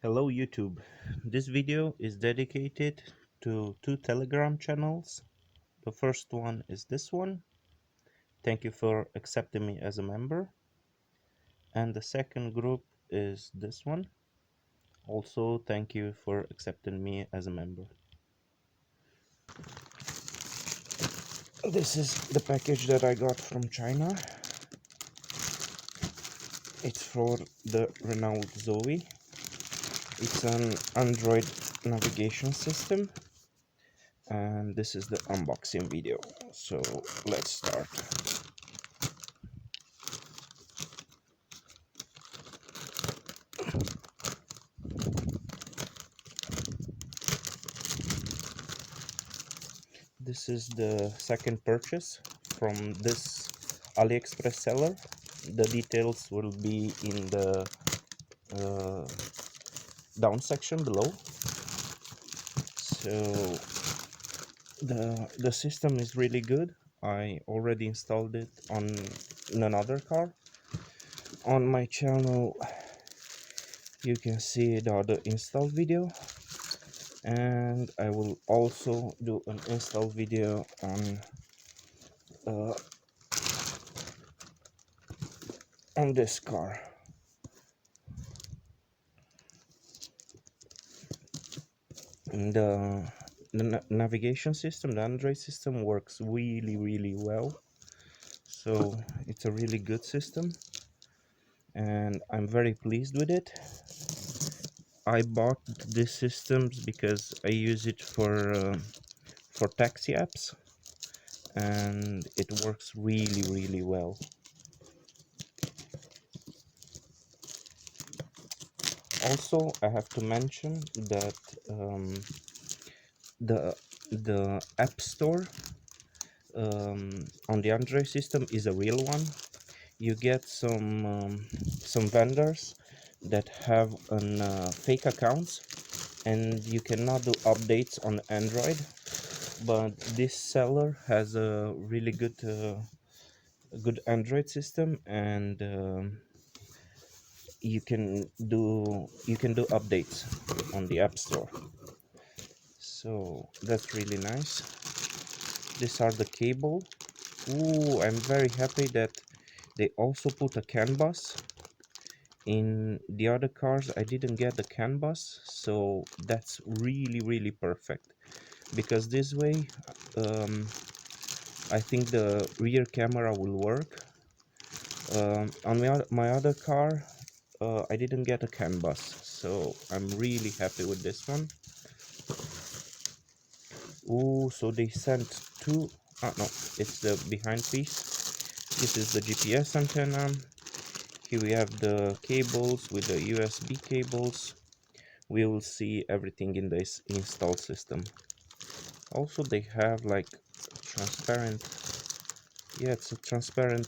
Hello YouTube. This video is dedicated to two Telegram channels. The first one is this one. Thank you for accepting me as a member. And the second group is this one. Also, thank you for accepting me as a member. This is the package that I got from China. It's for the Renault ZOE. It's an Android navigation system. And this is the unboxing video. So let's start. This is the second purchase from this AliExpress seller. The details will be in the down section below. So the system is really good. I already installed it on another car. On my channel you can see the other install video, and I will also do an install video on this car. And the navigation system, the Android system, works really well. So it's a really good system and I'm very pleased with it. I bought this systems because I use it for taxi apps, and it works really well. Also, I have to mention that the App Store on the Android system is a real one. You get some vendors that have an fake accounts, and you cannot do updates on Android. But this seller has a really good Android system, and you can do updates on the App Store. So that's really nice. These are the cable. Ooh, I'm very happy that they also put a CAN bus. In the other cars I didn't get the CAN bus, so that's really perfect, because this way I think the rear camera will work. On my other car I didn't get a CAN bus, so I'm really happy with this one. Oh, so they sent two. No, it's the behind piece. This is the GPS antenna. Here we have the cables with the USB cables. We will see everything in this install system. Also, they have like transparent, yeah, it's a transparent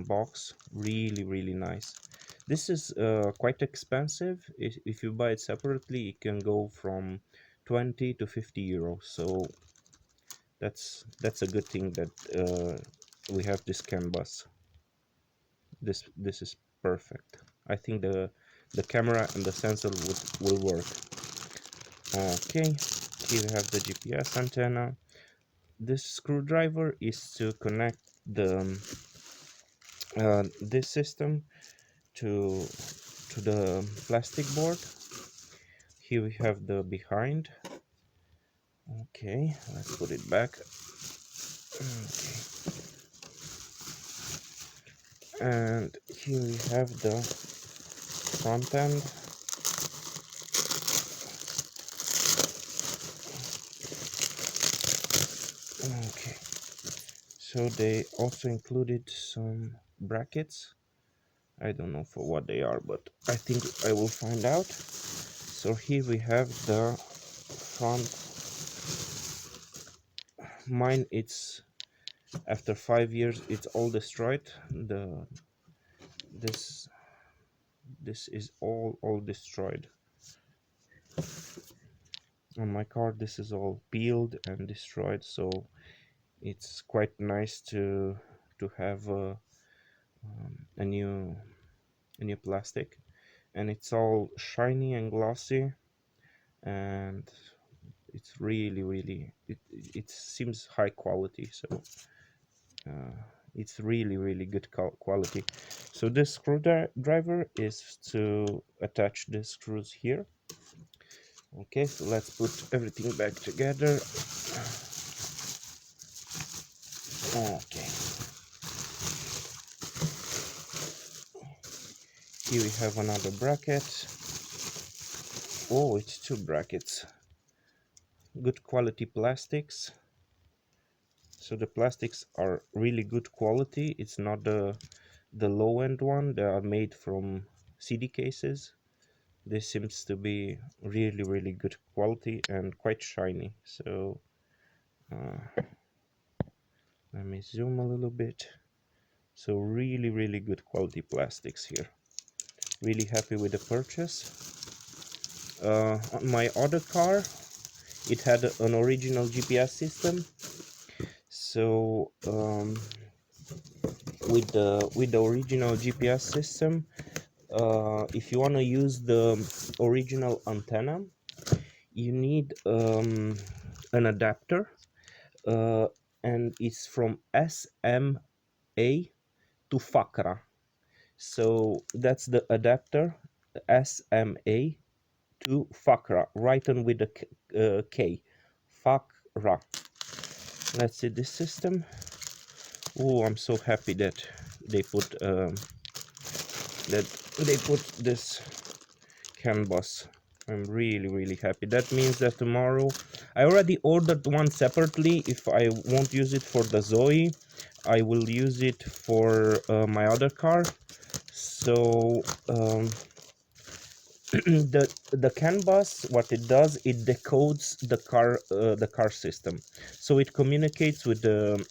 box. Really nice. This is quite expensive. If you buy it separately, it can go from 20 to 50 euros. So that's a good thing that we have this CAN bus. This is perfect. I think the camera and the sensor will work. Okay, here we have the GPS antenna. This screwdriver is to connect the this system to the plastic board. Here we have the behind. Okay, let's put it back. Okay. And here we have the front end. Okay, so they also included some brackets. I don't know for what they are, but I think I will find out. So here we have the front. Mine, it's after 5 years, it's all destroyed. This is all destroyed. On my car this is all peeled and destroyed, so it's quite nice to have a new plastic. and it's all shiny and glossy, and it's really it seems high quality. So it's really good quality. So this screwdriver is to attach the screws here. Okay, so let's put everything back together. Okay, here we have another bracket. Oh, it's two brackets. Good quality plastics. So the plastics are really good quality. It's not the low end one. They are made from CD cases. This seems to be really good quality and quite shiny. So let me zoom a little bit. So really good quality plastics here. Really happy with the purchase. On my other car, it had an original GPS system. So with the original GPS system, if you want to use the original antenna, you need an adapter, and it's from SMA to FACRA. So that's the adapter, SMA to FACRA, written with a K, FACRA. Let's see this system. Oh, I'm so happy that they put this CAN bus. I'm really happy. That means that tomorrow, I already ordered one separately. If I won't use it for the ZOE, I will use it for my other car. So the CAN bus, what it does, it decodes the car system, so it communicates with the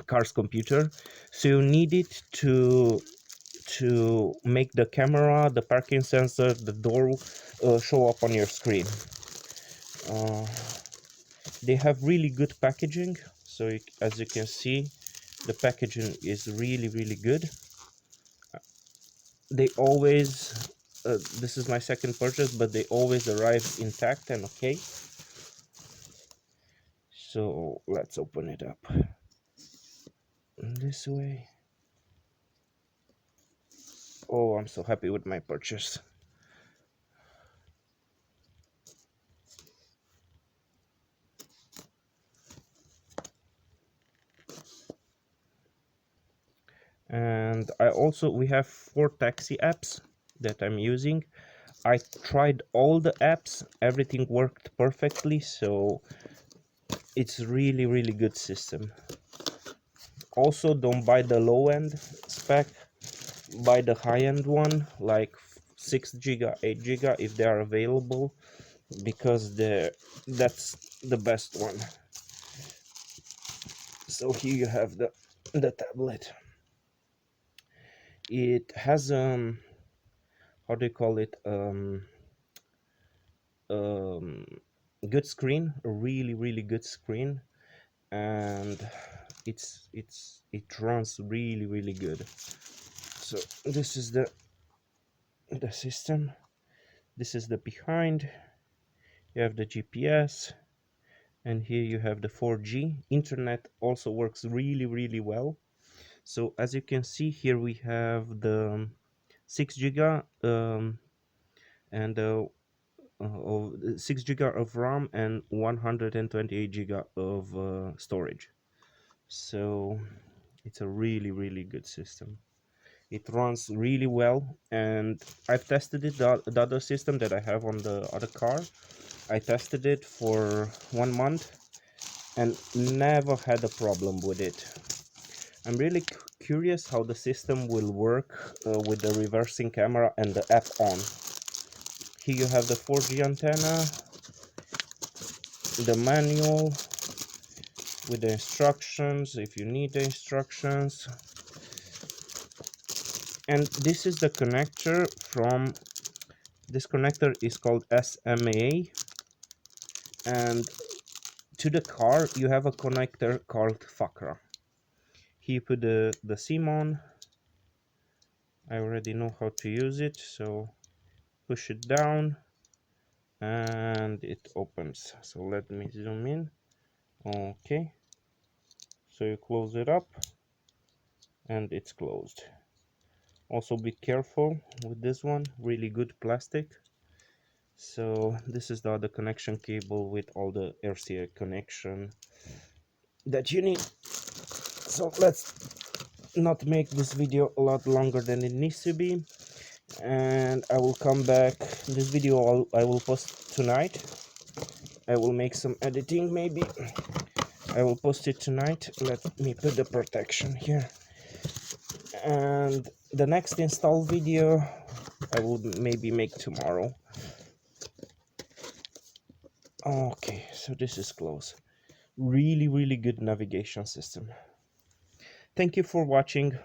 car's computer. So you need it to make the camera, the parking sensor, the door show up on your screen. They have really good packaging. So as you can see, the packaging is really good. They always this is my second purchase, but they always arrive intact and okay. So let's open it up this way. Oh, I'm so happy with my purchase. And we have 4 taxi apps that I'm using. I tried all the apps, everything worked perfectly, so it's really good system. Also, don't buy the low end spec, buy the high end one, like 6 giga, 8 giga if they are available, because that's the best one. So here you have the tablet. It has how do you call it, good screen, a really good screen, and it runs really good. So this is the system. This is the behind. You have the GPS, and here you have the 4G. Internet also works really well. So as you can see here, we have the 6 giga and 6 giga of RAM and 128 giga of storage. So it's a really good system. It runs really well, and I've tested it, the other system that I have on the other car. I tested it for 1 month and never had a problem with it. I'm really curious how the system will work with the reversing camera and the app on. Here you have the 4G antenna, the manual with the instructions if you need the instructions. And this is the connector from, this connector is called SMA, and to the car you have a connector called FACRA. Here you put the SIM on. I already know how to use it, so push it down and it opens. So let me zoom in. Okay, so you close it up and it's closed. Also be careful with this one, really good plastic. So this is the other connection cable with all the RCA connection that you need. So let's not make this video a lot longer than it needs to be, and I will come back. This video I will post tonight. I will make some editing, maybe I will post it tonight. Let me put the protection here, and the next install video I will maybe make tomorrow. Okay, so this is close. Really good navigation system. Thank you for watching.